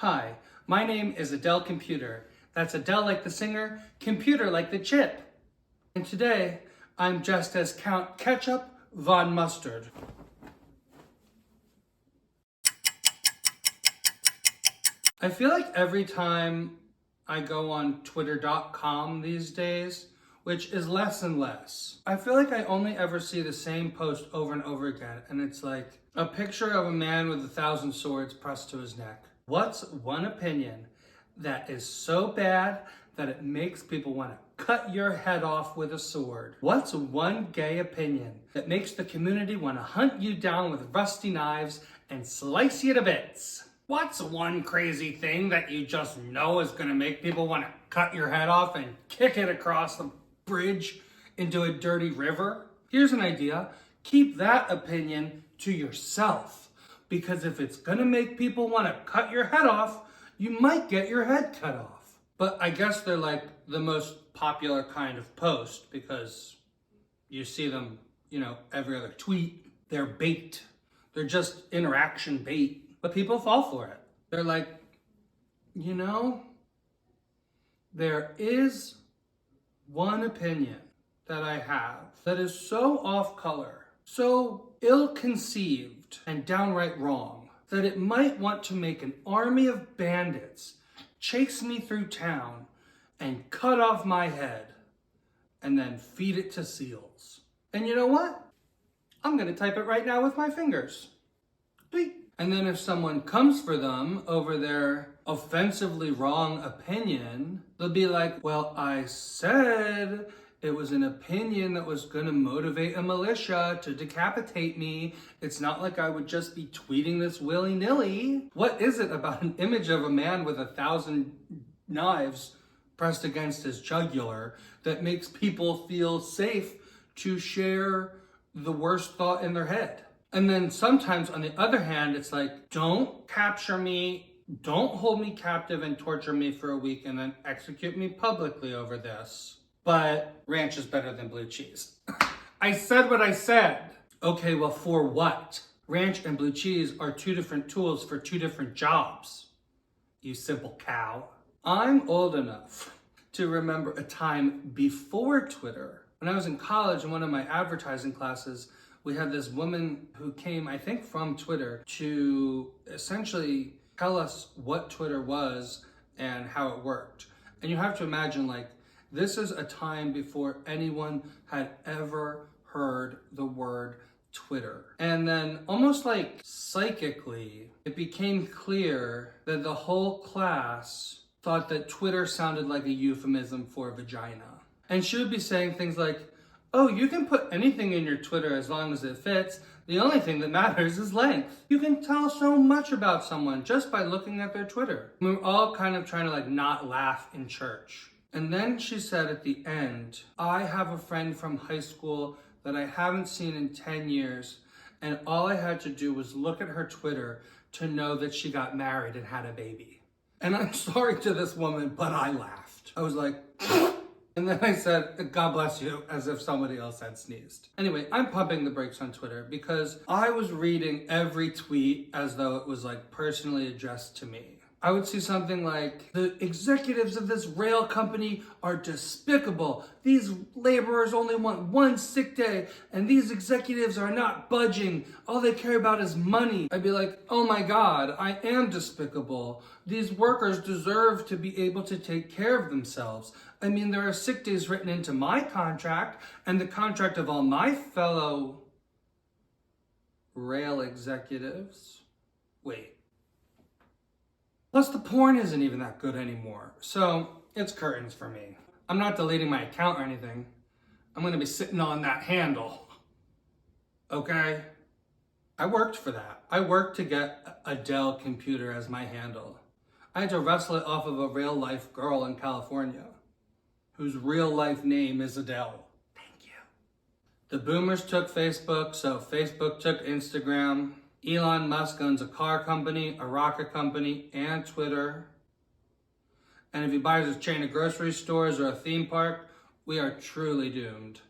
Hi, my name is Adele Computer. That's Adele like the singer, computer like the chip. And today, I'm just as Count Ketchup Von Mustard. I feel like every time I go on twitter.com these days, which is less and less, I feel like I only ever see the same post over and over again. And it's like a picture of a man with 1,000 swords pressed to his neck. What's one opinion that is so bad that it makes people want to cut your head off with a sword? What's one gay opinion that makes the community want to hunt you down with rusty knives and slice you to bits? What's one crazy thing that you just know is going to make people want to cut your head off and kick it across the bridge into a dirty river? Here's an idea. Keep that opinion to yourself. Because if it's gonna make people want to cut your head off, you might get your head cut off. But I guess they're like the most popular kind of post because you see them, every other tweet. They're bait. They're just interaction bait. But people fall for it. They're like, there is one opinion that I have that is so off color, so ill-conceived and downright wrong that it might want to make an army of bandits chase me through town and cut off my head and then feed it to seals. And you know what? I'm gonna type it right now with my fingers. Tweet. And then if someone comes for them over their offensively wrong opinion, they'll be like, well, I said it was an opinion that was going to motivate a militia to decapitate me. It's not like I would just be tweeting this willy-nilly. What is it about an image of a man with 1,000 knives pressed against his jugular that makes people feel safe to share the worst thought in their head? And then sometimes, on the other hand, it's like, don't capture me, don't hold me captive and torture me for a week and then execute me publicly over this. But ranch is better than blue cheese. I said what I said. Okay, well, for what? Ranch and blue cheese are two different tools for two different jobs. You simple cow. I'm old enough to remember a time before Twitter. When I was in college in one of my advertising classes, we had this woman who came, I think, from Twitter to essentially tell us what Twitter was and how it worked. And you have to imagine, this is a time before anyone had ever heard the word Twitter. And then almost psychically, it became clear that the whole class thought that Twitter sounded like a euphemism for vagina. And she would be saying things like, oh, you can put anything in your Twitter as long as it fits. The only thing that matters is length. You can tell so much about someone just by looking at their Twitter. We were all kind of trying to not laugh in church. And then she said at the end, I have a friend from high school that I haven't seen in 10 years, and all I had to do was look at her Twitter to know that she got married and had a baby. And I'm sorry to this woman, but I laughed. I was like, and then I said, God bless you, as if somebody else had sneezed. Anyway, I'm pumping the brakes on Twitter because I was reading every tweet as though it was personally addressed to me. I would see something like, the executives of this rail company are despicable. These laborers only want one sick day, and these executives are not budging. All they care about is money. I'd be like, oh my God, I am despicable. These workers deserve to be able to take care of themselves. I mean, there are sick days written into my contract and the contract of all my fellow rail executives. Wait. Plus, the porn isn't even that good anymore. So, it's curtains for me. I'm not deleting my account or anything. I'm gonna be sitting on that handle. Okay? I worked for that. I worked to get Adele Computer as my handle. I had to wrestle it off of a real life girl in California whose real life name is Adele. Thank you. The boomers took Facebook, so Facebook took Instagram. Elon Musk owns a car company, a rocket company, and Twitter. And if he buys a chain of grocery stores or a theme park, we are truly doomed.